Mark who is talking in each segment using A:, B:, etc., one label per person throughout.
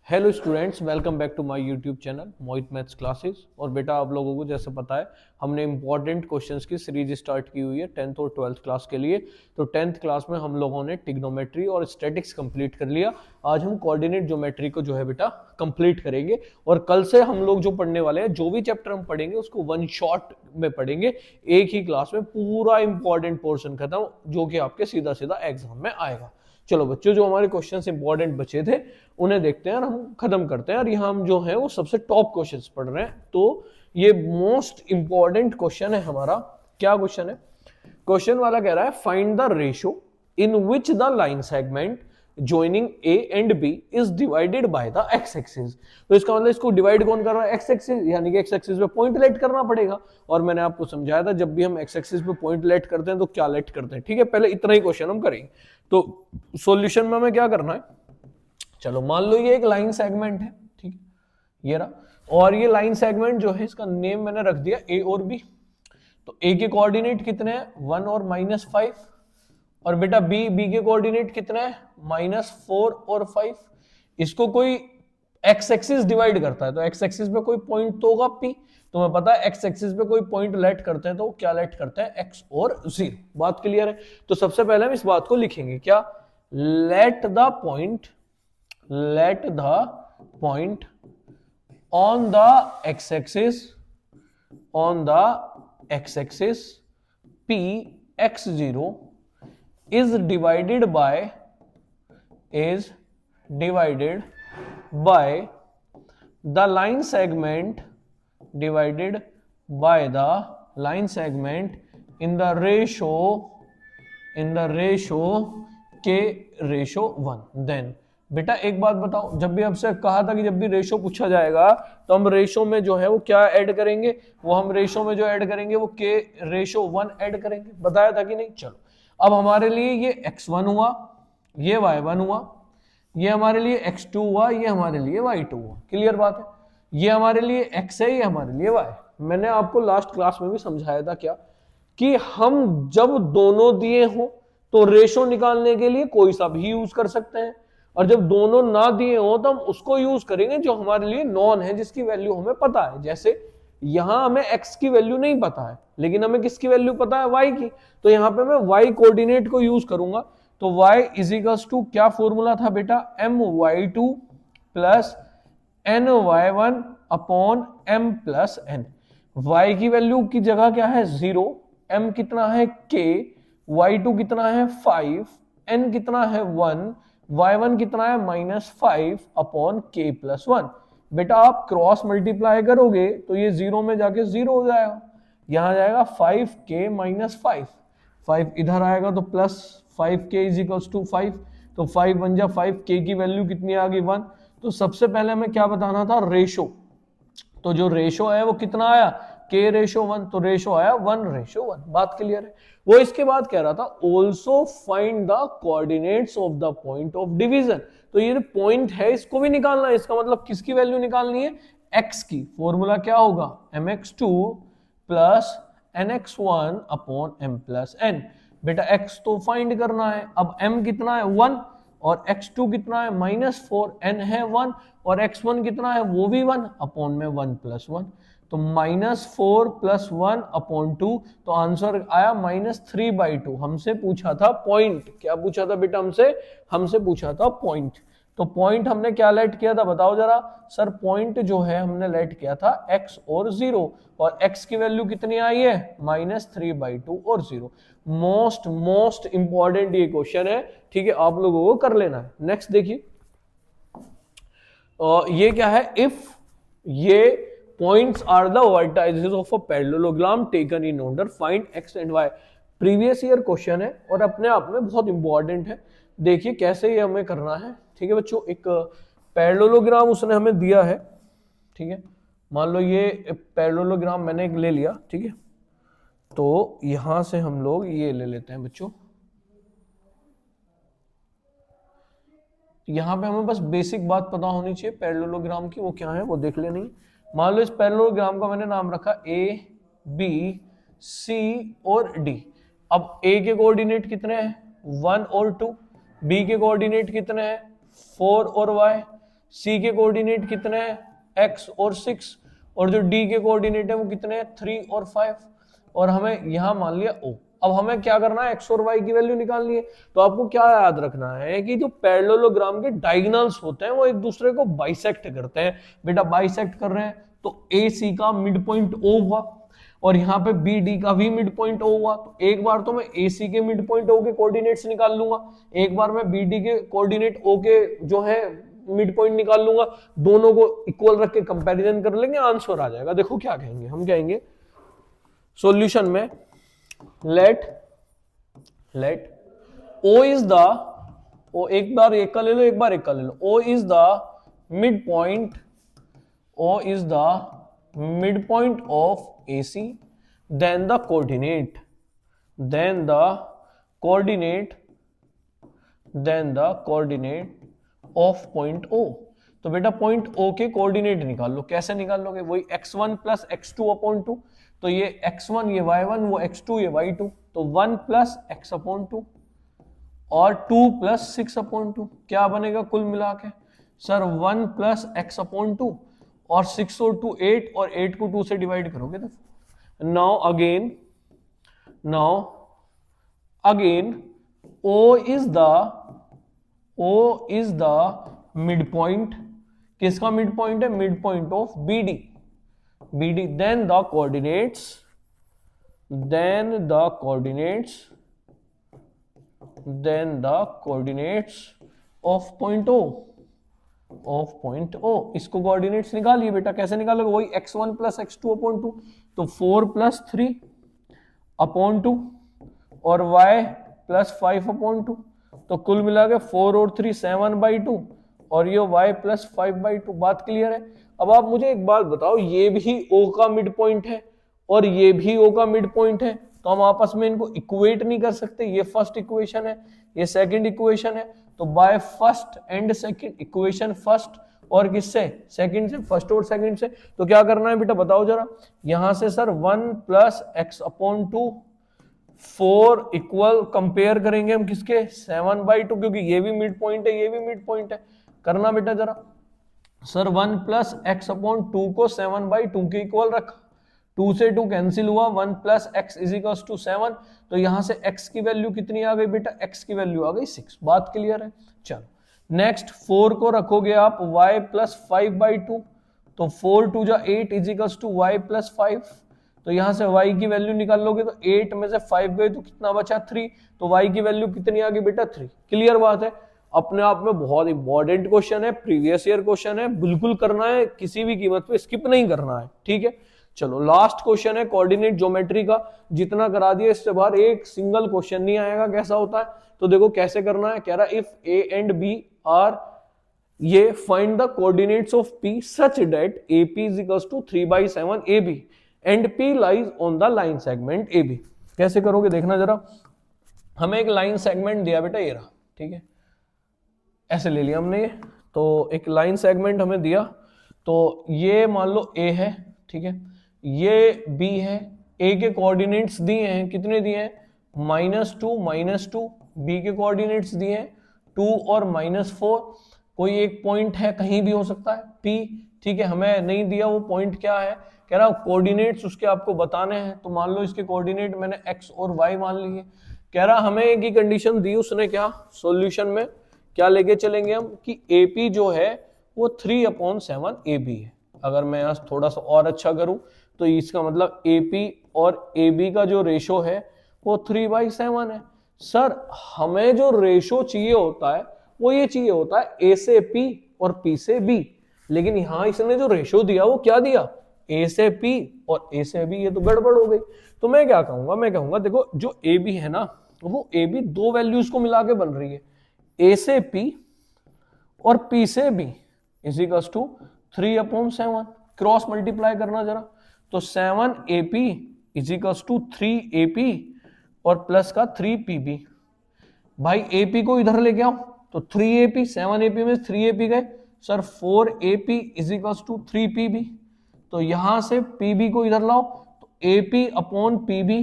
A: Hello students, welcome back to my YouTube channel Mohit maths classes. और बेटा आप लोगों को जैसे पता है हमने इंपॉर्टेंट क्वेश्चंस की सीरीज स्टार्ट की हुई है 10th और 12th क्लास के लिए। तो 10th क्लास में हम लोगों ने ट्रिग्नोमेट्री और स्टैटिक्स कंप्लीट कर लिया। आज हम कोऑर्डिनेट ज्योमेट्री को जो है बेटा कंप्लीट करेंगे। और कल से हम लोग जो पढ़ने वाले हैं, जो भी चैप्टर हम पढ़ेंगे उसको वन शॉट में पढ़ेंगे, एक ही क्लास में पूरा इंपॉर्टेंट पोर्शन खत्म, जो कि आपके सीधा सीधा एग्जाम में आएगा। चलो बच्चों, जो हमारे क्वेश्चंस इंपॉर्टेंट बचे थे उन्हें देखते हैं और हम खत्म करते हैं। और यहाँ हम जो है वो सबसे टॉप क्वेश्चंस पढ़ रहे हैं। तो ये मोस्ट इंपॉर्टेंट क्वेश्चन है हमारा। क्या क्वेश्चन है? क्वेश्चन वाला कह रहा है find the ratio in which the line segment joining A and B is divided by the x axis। तो इसका मतलब इसको डिवाइड कौन कर रहा है? x axis, यानी कि x axis पे पॉइंट लेट करना पड़ेगा। और मैंने आपको समझाया था जब भी हम x axis पे पॉइंट लेट करते हैं तो क्या लेट करते हैं। ठीक है, पहले इतना ही क्वेश्चन हम करेंगे। तो सॉल्यूशन में हमें क्या करना है, चलो मान लो ये एक लाइन सेगमेंट है, ठीक है, ये रहा। और ये लाइन सेगमेंट जो है इसका नेम मैंने रख दिया ए और बी। तो ए के कोऑर्डिनेट कितने हैं? 1 और -5। और बेटा बी के कोऑर्डिनेट कितने हैं? -4 और 5। इसको कोई एक्स एक्सिस डिवाइड करता है तो एक्स एक्सिस पे कोई पॉइंट तो होगा पी। तुम्हें पता है एक्स एक्सिस पे कोई पॉइंट लेट करते हैं तो क्या लेट करते हैं? एक्स और 0। बात क्लियर है? तो सबसे पहले हम इस बात को लिखेंगे, क्या? Let the point on the x-axis p x0 is divided by the line segment in the ratio k/1। Then बेटा एक बात बताओ, जब भी आपसे कहा था कि जब भी रेशो पूछा जाएगा तो हम रेशो में जो है वो क्या ऐड करेंगे? वो हम रेशो में जो ऐड करेंगे वो k/1 ऐड करेंगे। बताया था कि नहीं? चलो अब हमारे लिए ये x1 हुआ, ये y1 हुआ, ये हमारे लिए x2 हुआ, ये हमारे लिए y2 हुआ। क्लियर बात है? ये हमारे लिए x है, ये हमारे लिए y। मैंने आपको लास्ट क्लास में भी समझाया था क्या, कि हम जब दोनों दिए हो तो रेशो निकालने के लिए कोई सा भी यूज कर सकते हैं, और जब दोनों ना दिए हो तो हम उसको यूज करेंगे जो हमारे लिए नॉन है, जिसकी वैल्यू हमें पता है। जैसे यहां हमें x की वैल्यू नहीं पता है, लेकिन हमें किसकी वैल्यू पता है? y की। तो यहां पे मैं y कोऑर्डिनेट को यूज करूंगा। तो y इजिकल्स टू क्या फॉर्मूला था बेटा? my2 plus ny1 upon m plus n। y की वैल्यू की जगह क्या है? 0, m कितना है? k, y2 कितना है? 5, n कितना है? 1, y1 कितना है? -5 अपॉन k प्लस 1। बेटा आप क्रॉस मल्टीप्लाई करोगे तो ये 0 में जाके 0 हो जाएगा, यहां जाएगा 5k - 5, 5 इधर आएगा तो plus 5k is equals to 5। तो 5 बन जा 5, k की वैल्यू कितनी आ गई? 1। तो सबसे पहले हमें क्या बताना था? रेशो। तो जो रेशो है वो कितना आया? k/1। तो रेशो आया 1/1। बात क्लियर है? वो इसके बाद कह रहा था also find the coordinates of the point of division. तो ये पॉइंट है, इसको भी निकालना है। इसका मतलब किसकी वैल्यू निकालनी है? x की। फॉर्मूला क्या होगा? mx2 plus nx1 upon m plus n। बेटा x तो फाइंड करना है। अब m कितना है? 1, और x2 कितना है? -4, n है 1, और x1 कितना है? वो भी 1 अपॉन में 1 + 1। तो -4 + 1 अपॉन 2। तो आंसर आया -3/2। हमसे पूछा था पॉइंट। क्या पूछा था बेटा हमसे? हमसे पूछा था पॉइंट। तो पॉइंट हमने क्या लेट किया था? बताओ जरा। सर पॉइंट जो है हमने लेट किया था x और 0, और x की वैल्यू कितनी आई है? -3/2 और 0। मोस्ट इंपॉर्टेंट ये क्वेश्चन है, ठीक है, आप लोगों को कर लेना है। नेक्स्ट देखिए, ये क्या है? इफ ये points are the vertices of a parallelogram taken in order, find x and y। Previous year question है और अपने आप में बहुत इंपॉर्टेंट है। देखिए कैसे ये हमें करना है। ठीक है बच्चों, एक पैरेललोग्राम उसने हमें दिया है, ठीक है। मान लो ये पैरेललोग्राम मैंने एक ले लिया, ठीक है। तो यहां से हम लोग ये ले लेते हैं बच्चों। यहां पे हमें बस बेसिक बात पता होनी चाहिए पैरेललोग्राम की, वो क्या है वो देख लेनी। मान लो इस पैरेललोग्राम का मैंने नाम रखा ए बी सी और डी। अब ए के कोऑर्डिनेट कितने हैं? 1 और 2। बी के कोऑर्डिनेट कितने हैं? 4 और y। सी के कोऑर्डिनेट कितने हैं, x और 6, और जो d के कोऑर्डिनेट है वो कितने हैं, 3 और 5, और हमें यहां मान लिया O। अब हमें क्या करना है, x और y की वैल्यू निकालनी है। तो आपको क्या याद रखना है कि जो पैरेललोग्राम के डायगोनल्स होते हैं वो एक दूसरे को बाइसेक्ट करते हैं। बेटा बाइसेक्ट कर रहे हैं तो AC का मिड पॉइंट O हुआ और यहाँ पे BD का भी मिड पॉइंट O हुआ। तो एक बार तो मैं AC के मिड पॉइंट O के कोऑर्डिनेट्स निकाल लूंगा, एक बार मैं BD के कोऑर्डिनेट O के जो है मिड पॉइंट निकाल लूंगा, दोनों को इक्वल रख के कंपैरिजन कर लेंगे, आंसर आ जाएगा। देखो क्या कहेंगे, हम कहेंगे सॉल्यूशन में लेट O इज द, ओ एक बार एक का ले लो, एक बार एक का ले लो, O is the mid point, O is the mid point of AC, then the coordinate of point O। तो बेटा पॉइंट O के कोऑर्डिनेट निकाल लो। कैसे निकाल लोगे, वही x1 प्लस x2 अपॉन 2, तो ये x1 ये y1 वो x2 ये y2, तो 1 प्लस x अपॉन 2 और 2 प्लस 6 अपॉन 2, क्या बनेगा कुल मिला के सर 1 प्लस x अपॉन 2 और 6 और 2 8 और 8 को 2 से डिवाइड करोगे तो now again O is the midpoint, किसका मिड पॉइंट है, mid point of BD, then the coordinates of point O, इसको कोऑर्डिनेट्स निकालिए बेटा। कैसे निकालोगे, वही x1 प्लस x2 अपॉन 2, तो 4 प्लस 3 अपॉन 2 और y प्लस 5 अपॉन 2, तो कुल मिला के 4 और 3 7/2 और ये y प्लस 5/2। बात क्लियर है। अब आप मुझे एक बात बताओ, ये भी O का मिड पॉइंट है और ये भी O का मिड पॉइंट है, तो हम आपस में इनको इक्वेट नहीं कर सकते। ये फर्स्ट इक्वेशन है, ये सेकंड इक्वेशन है, तो by first and second equation, first और किससे, सेकंड से, फर्स्ट और सेकंड से। तो क्या करना है बेटा बताओ जरा, यहां से sir 1 plus x upon 2 4 equal compare करेंगे हम किसके, 7/2, क्योंकि ये भी मिड पॉइंट है ये भी मिड पॉइंट है। करना बेटा जरा, सर 1 प्लस x अपॉन 2 को 7/2 के इक्वल रखा, 2 से 2 कैंसिल हुआ, 1 plus x is equal to 7, तो यहां से x की वैल्यू कितनी आ गई बेटा, x की वैल्यू आ गई 6। बात क्लियर है। चलो नेक्स्ट 4 को रखोगे आप y प्लस 5/2, तो 4 2 जा 8 is equal to y plus 5, तो यहां से y की वैल्यू निकाल लोगे तो 8 में से 5 गए तो कितना बचा 3, तो y की वैल्यू कितनी आ गई बेटा 3। क्लियर बात है। अपने आप में बहुत इंपॉर्टेंट क्वेश्चन है, प्रीवियस ईयर क्वेश्चन है, बिल्कुल करना है, किसी भी कीमत पे स्किप नहीं करना है, ठीक है। चलो लास्ट क्वेश्चन है कोऑर्डिनेट ज्योमेट्री का, जितना करा दिया इससे बाहर एक सिंगल क्वेश्चन नहीं आएगा। कैसा होता है, तो देखो कैसे करना है। कह रहा है if A and B are, ये find the coordinates of P such that AP is equals to 3/7 AB and P lies on the line segment AB। कैसे करोगे देखना जरा, हमें एक लाइन सेगमेंट दिया बेटा, ये रहा, ठीक है, ऐसे ले लिया हमने ये, तो एक लाइन सेगमेंट हमें दिया, तो ये मान लो A है, ठीक है, ये B है, A के कोऑर्डिनेट्स दिए हैं, कितने दिए हैं, -2 B के कोऑर्डिनेट्स दिए हैं 2 और -4, कोई एक पॉइंट है, कहीं भी हो सकता है P, ठीक है, हमें नहीं दिया वो पॉइंट क्या है, कह रहा कोऑर्डिनेट्स उसके आपको बताने हैं, तो मान लो इसके कोऑर्डिनेट मैंने x और y मान लिए। कह रहा हमें एक ही कंडीशन दी उसने, क्या सॉल्यूशन में क्या लेके चलेंगे हम कि AP जो है वो 3/7 AB है। अगर मैं यहाँ थोड़ा सा और अच्छा करूं तो इसका मतलब AP और AB का जो रेशो है वो 3/7 है। सर हमें जो रेशो चाहिए होता है वो ये चाहिए होता है A से P और P से B, लेकिन यहाँ इसने जो रेशो दिया वो क्या दिया, A से P और A से B, ये तो गड़बड़ हो गई। तो मैं क्या कहूंगा, मैं कहूंगा देखो जो AB है ना, वो AB दो वैल्यूज को मिला के बन रही है, A से P और P से B is equals to 3/7, cross multiply करना जरा, तो 7AP is equals to 3AP और प्लस का 3PB। भाई AP को इधर लेके आओ, तो 3AP 7AP में 3AP गए, sir 4AP is equals to 3PB, तो यहां से PB को इधर लाओ, तो AP upon PB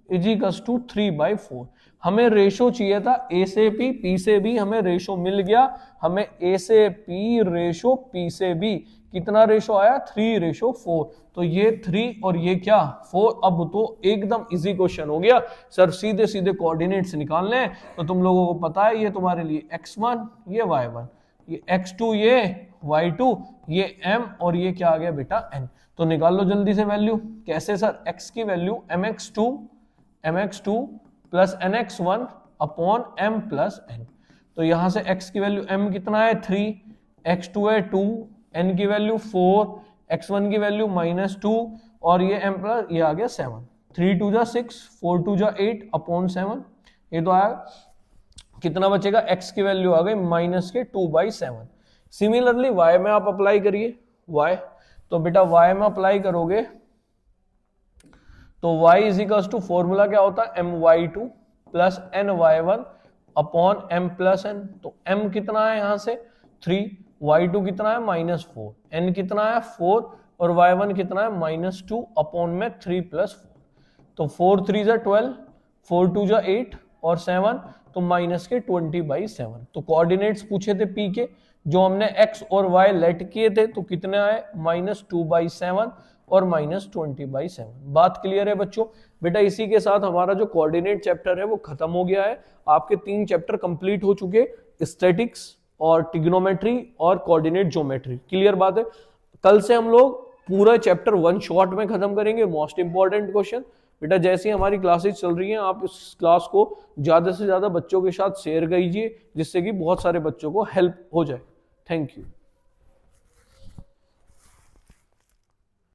A: is equals to 3/4। हमें रेशो चाहिए था ए से पी, पी से बी, हमें रेशो मिल गया। हमें ए से पी रेशो पी से बी, कितना रेशो आया 3:4। तो ये 3 और ये क्या 4। अब तो एकदम इजी क्वेश्चन हो गया सर, सीधे सीधे कोऑर्डिनेट्स निकालने हैं। तो तुम लोगों को पता है ये तुम्हारे लिए x1, ये y1, ये x2, ये y2, ये m और ये क्या आ गया बेटा n। तो निकाल लो जल्दी से वैल्यू। कैसे सर, x की value mx2 plus nx1 upon m plus n। तो यहां से x की वैल्यू m कितना है 3, x2 है 2, n की वैल्यू 4, x1 की वैल्यू -2 और ये m प्लस ये आ गया 7। 3 2 जा 6, 4 2 जा 8 अपॉन 7। ये तो आया, कितना बचेगा, x की वैल्यू आ गई -2/7। सिमिलरली y में आप अप्लाई करिए y। तो बेटा y में अप्लाई करोगे तो y is equal to formula क्या होता है my2 plus ny1 upon m plus n। तो m कितना है यहां से 3, y2 कितना है -4, n कितना है 4 और y1 कितना है -2 अपॉन में 3 + 4। तो 4 3 जा 12, 4 2 जा 8 और 7, तो -20/7। तो कोऑर्डिनेट्स पूछे थे p के, जो हमने x और y लेट किए थे, तो कितने आए -2/7 और -20/7। बात क्लियर है बच्चों? बेटा इसी के साथ हमारा जो कोऑर्डिनेट चैप्टर है वो खत्म हो गया है। आपके 3 चैप्टर कंप्लीट हो चुके, स्टैटिक्स और ट्रिग्नोमेट्री और कोऑर्डिनेट ज्योमेट्री। क्लियर बात है? कल से हम लोग पूरा चैप्टर 1 शॉट में खत्म करेंगे। Most important question. बेटा जैसे ही हमारी क्लासेस चल रही हैं, आप इस क्लास को ज्यादा से ज्यादा बच्चों के साथ शेयर कीजिए, जिससे कि बहुत सारे बच्चों को हेल्प हो जाए। Thank you.